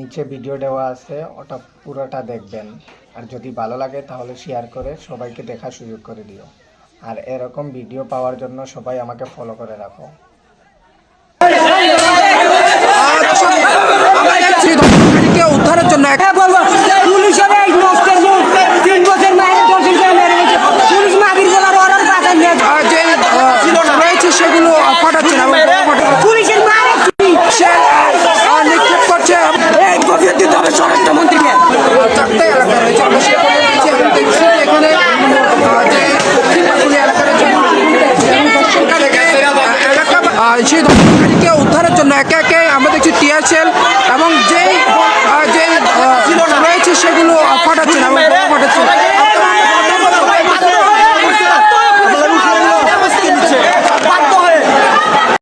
নিচে ভিডিও দেওয়া আছে, ওটা পুরোটা দেখবেন। আর যদি ভালো লাগে তাহলে শেয়ার করে সবাইকে দেখার সুযোগ করে দিও। আর এরকম ভিডিও পাওয়ার জন্য সবাই আমাকে ফলো করে রাখো। উদ্ধারের জন্য রয়েছে সেগুলো ফাটাচ্ছে না, নিক্ষেপ করছে। স্বরাষ্ট্রমন্ত্রীকে চারটে এলাকা রয়েছে, এখানে সেই ধ্বংসকারীকে উদ্ধারের জন্য একে একে আমরা দেখছি টিয়ার সেল এবং